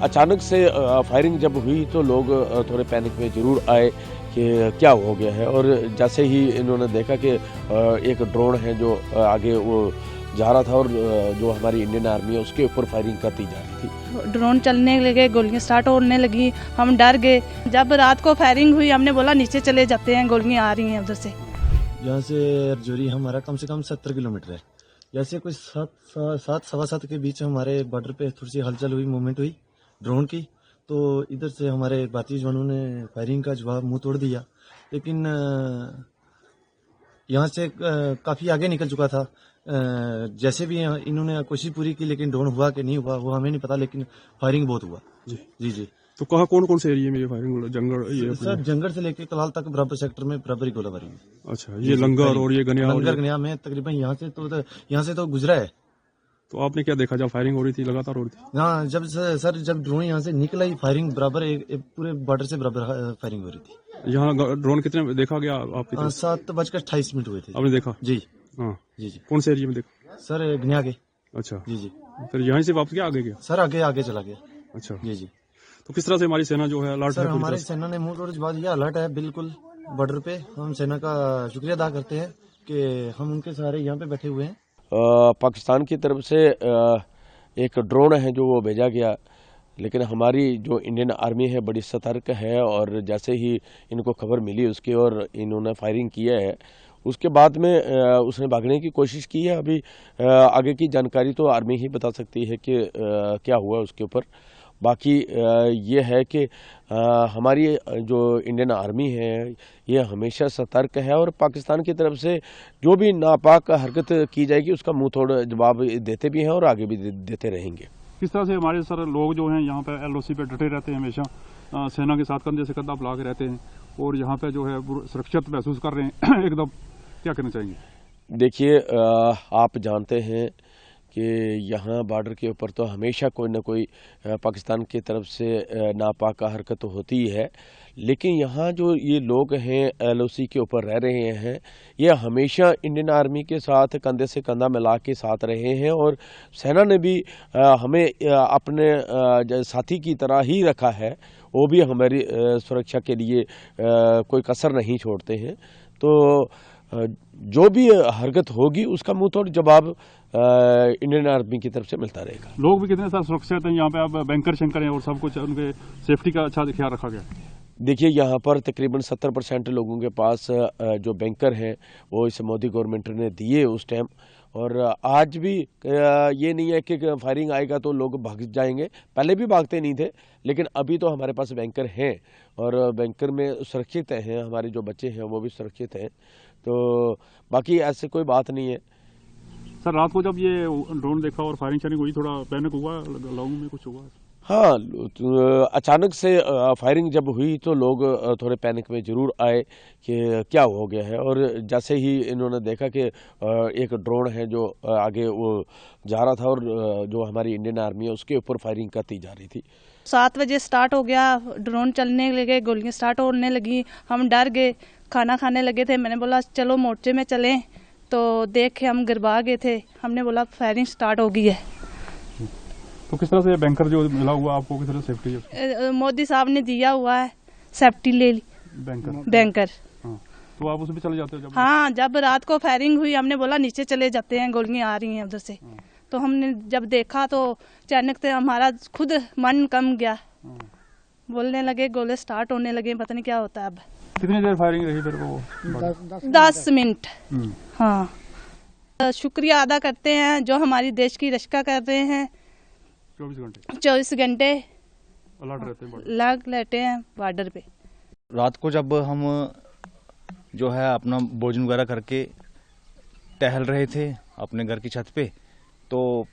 अचानक से फायरिंग जब हुई तो लोग थोड़े पैनिक में ज़रूर आए कि क्या हो गया है। और जैसे ही इन्होंने देखा कि एक ड्रोन है जो आगे वो जा रहा था और जो हमारी इंडियन आर्मी है उसके ऊपर फायरिंग करती जा रही थी। ड्रोन चलने लगे, गोलियां स्टार्ट होने लगी, हम डर गए। जब रात को फायरिंग हुई हमने बोला नीचे चले जाते हैं, गोलियां आ रही हैं उधर से। यहाँ से रजौरी हमारा कम से कम 70 किलोमीटर है। जैसे कुछ सवा सात के बीच हमारे बॉर्डर पे थोड़ी सी हलचल हुई, मूवमेंट हुई ड्रोन की, तो इधर से हमारे भारतीय जवानों ने फायरिंग का जवाब मुंह तोड़ दिया। लेकिन यहाँ से काफ़ी आगे निकल चुका था। जैसे भी इन्होंने कोशिश पूरी की, लेकिन ड्रोन हुआ कि नहीं हुआ वो हमें नहीं पता, लेकिन फायरिंग बहुत हुआ। जी जी जी। तो कहाँ कौन कौन से एरिया में ये फायरिंग? जंगल ये सर जंगल से लेके कलाल तक बराबर सेक्टर में बराबर ही गोलाबारी हुई। अच्छा, ये लंगर और ये गनिया लंगर गनिया में तकरीबन यहाँ से तो गुजरा है। तो आपने क्या देखा जब फायरिंग हो रही थी, लगातार हो रही थी? हाँ, जब ड्रोन यहाँ से निकला ही फायरिंग बराबर एक पूरे बॉर्डर से बराबर फायरिंग हो रही थी। यहाँ ड्रोन कितने देखा गया आपकी तरफ? 7:28 हुए थे। आपने देखा? जी हाँ जी जी। कौन से एरिया में देखा? सर गनिया के। अच्छा जी जी। फिर यहाँ से वापस क्या आगे गया? सर आगे चला गया। अच्छा जी जी। तो किस तरह से हमारी सेना जो है अलर्ट सर है पूरी हमारी तरह से? सेना ने मुंह तोड़ जवाब दिया, अलर्ट है बिल्कुल बॉर्डर पे। हम सेना का शुक्रिया अदा करते हैं कि हम उनके सहारे यहाँ पे बैठे हुए हैं। पाकिस्तान की तरफ से एक ड्रोन है जो वो भेजा गया, लेकिन हमारी जो इंडियन आर्मी है बड़ी सतर्क है और जैसे ही इनको खबर मिली उसकी और इन्होंने फायरिंग किया है, उसके बाद में उसने भागने की कोशिश की है। अभी आगे की जानकारी तो आर्मी ही बता सकती है कि क्या हुआ उसके ऊपर। बाकी ये है कि हमारी जो इंडियन आर्मी है ये हमेशा सतर्क है और पाकिस्तान की तरफ से जो भी नापाक हरकत की जाएगी उसका मुंह तोड़ जवाब देते भी हैं और आगे भी देते रहेंगे। किस तरह से हमारे सर लोग जो हैं यहाँ पे एलओसी पे डटे रहते हैं, हमेशा सेना के साथ कंधे से कंधा मिला के रहते हैं और यहाँ पे जो है सुरक्षित महसूस कर रहे हैं एकदम, क्या कहना चाहेंगे? देखिए आप जानते हैं कि यहाँ बॉर्डर के ऊपर तो हमेशा कोई ना कोई पाकिस्तान की तरफ से नापाक हरकत होती है, लेकिन यहाँ जो ये लोग हैं एलओसी के ऊपर रह रहे हैं ये हमेशा इंडियन आर्मी के साथ कंधे से कंधा मिला के साथ रहे हैं और सेना ने भी हमें अपने साथी की तरह ही रखा है। वो भी हमारी सुरक्षा के लिए कोई कसर नहीं छोड़ते हैं। तो जो भी हरकत होगी उसका मुंह तोड़ जवाब इंडियन आर्मी की तरफ से मिलता रहेगा। लोग भी कितने सारे सुरक्षित हैं यहाँ पे? अब बैंकर शंकर हैं और सब कुछ, उनके सेफ्टी का अच्छा ख्याल रखा गया? देखिए यहाँ पर तकरीबन 70% लोगों के पास जो बैंकर हैं वो इस मोदी गवर्नमेंट ने दिए उस टाइम। और आज भी ये नहीं है कि फायरिंग आएगा तो लोग भाग जाएंगे, पहले भी भागते नहीं थे, लेकिन अभी तो हमारे पास बैंकर हैं और बैंकर में सुरक्षित हैं, हमारे जो बच्चे हैं वो भी सुरक्षित हैं। तो बाकी ऐसे कोई बात नहीं है। सर रात को जब ये ड्रोन देखा और फायरिंग हुई, थोड़ा पैनिक हुआ लोगों में, कुछ हुआ? हाँ, अचानक से फायरिंग जब हुई तो लोग थोड़े पैनिक में ज़रूर आए कि क्या हो गया है। और जैसे ही इन्होंने देखा कि एक ड्रोन है जो आगे वो जा रहा था और जो हमारी इंडियन आर्मी है उसके ऊपर फायरिंग करती जा रही थी। 7 बजे स्टार्ट हो गया, ड्रोन चलने लगे, गोलियां स्टार्ट होने लगी, हम डर गए। खाना खाने लगे थे, मैंने बोला चलो मोर्चे में चलें, तो देख के हम गरबा गए थे। हमने बोला फायरिंग स्टार्ट हो गई है। तो किस तरह से बैंकर जो मिला हुआ आपको, किस तरह सेफ्टी है? मोदी साहब ने दिया हुआ है, सेफ्टी ले ली बैंकर। हाँ, तो आप उसमें चले जाते हो जब? हाँ, जब रात को फायरिंग हुई हमने बोला नीचे चले जाते हैं, गोलियां आ रही हैं उधर से। तो हमने जब देखा तो अचानक से हमारा खुद मन कम गया, बोलने लगे, गोले स्टार्ट होने लगे, पता नहीं क्या होता है अब। कितनी देर फायरिंग रही फिर वो? 10 मिनट। हाँ, शुक्रिया अदा करते हैं जो हमारी देश की रक्षा कर रहे हैं। 24 घंटे अलर्ट रहते हैं बॉर्डर पे। रात को जब हम जो है अपना भोजन वगैरह करके टहल रहे थे अपने घर की छत पे, तो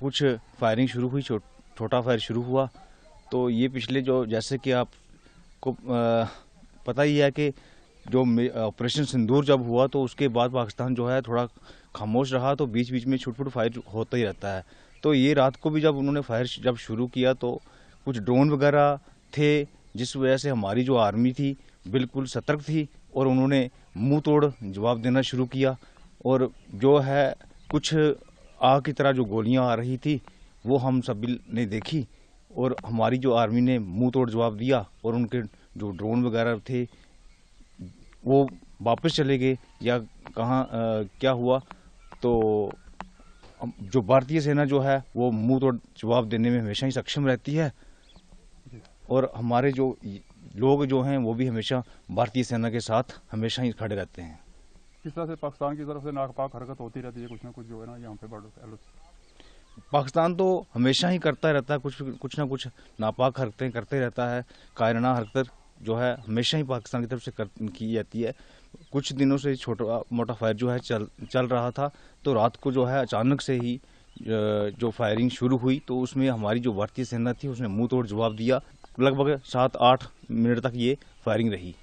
कुछ फायरिंग शुरू हुई, छोटा फायर शुरू हुआ। तो ये पिछले जो, जैसे कि आपको पता ही है कि जो ऑपरेशन सिंदूर जब हुआ तो उसके बाद पाकिस्तान जो है थोड़ा खामोश रहा, तो बीच बीच में छुट-पुट फायर होता ही रहता है। तो ये रात को भी जब उन्होंने फायर जब शुरू किया तो कुछ ड्रोन वगैरह थे, जिस वजह से हमारी जो आर्मी थी बिल्कुल सतर्क थी और उन्होंने मुंह तोड़ जवाब देना शुरू किया। और जो है कुछ आग की तरह जो गोलियां आ रही थी वो हम सभी ने देखी और हमारी जो आर्मी ने मुंह तोड़ जवाब दिया और उनके जो ड्रोन वगैरह थे वो वापस चले गए या कहाँ क्या हुआ। तो जो भारतीय सेना जो है वो मुंह तोड़ जवाब देने में हमेशा ही सक्षम रहती है और हमारे जो लोग जो हैं वो भी हमेशा भारतीय सेना के साथ हमेशा ही खड़े रहते हैं। किस तरह से पाकिस्तान की तरफ से नापाक हरकत होती रहती है कुछ ना कुछ जो है ना यहाँ पे बॉर्डर पे LOC? पाकिस्तान तो हमेशा ही करता रहता है, कुछ ना कुछ नापाक हरकतें करते रहता है। कायराना हरकत जो है हमेशा ही पाकिस्तान की तरफ से की जाती है। कुछ दिनों से छोटा मोटा फायर जो है चल रहा था, तो रात को जो है अचानक से ही जो फायरिंग शुरू हुई तो उसमें हमारी जो भारतीय सेना थी उसने मुंह तोड़ जवाब दिया। लगभग 7-8 मिनट तक ये फायरिंग रही।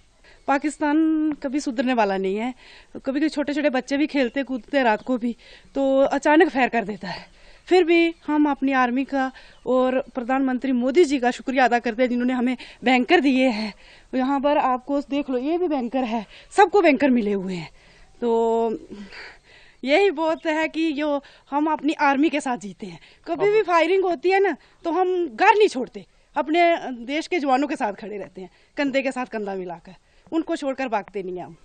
पाकिस्तान कभी सुधरने वाला नहीं है। कभी कभी छोटे छोटे बच्चे भी खेलते कूदते रात को भी तो अचानक फायर कर देता है। फिर भी हम अपनी आर्मी का और प्रधानमंत्री मोदी जी का शुक्रिया अदा करते हैं जिन्होंने हमें बैंकर दिए हैं। यहाँ पर आपको देख लो, ये भी बैंकर है, सबको बैंकर मिले हुए हैं। तो यही बहुत है कि जो हम अपनी आर्मी के साथ जीते हैं। कभी भी फायरिंग होती है ना तो हम घर नहीं छोड़ते, अपने देश के जवानों के साथ खड़े रहते हैं, कंधे के साथ कंधा मिलाकर, उनको छोड़कर भागते नहीं हैं हम।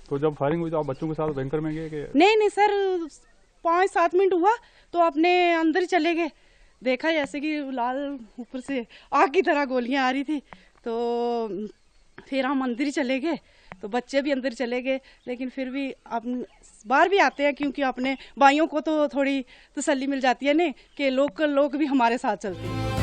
तो जब फायरिंग हुई तो आप बच्चों के साथ बैंकर में गए कि? नहीं सर, 5-7 मिनट हुआ तो अपने अंदर ही चले गए। देखा जैसे कि लाल ऊपर से आग की तरह गोलियां आ रही थी, तो फिर हम अंदर ही चले गए, तो बच्चे भी अंदर चले गए। लेकिन फिर भी अब बाहर भी आते हैं क्योंकि अपने भाइयों को तो थोड़ी तसल्ली मिल जाती है ना कि लोकल लोग भी हमारे साथ चलते हैं।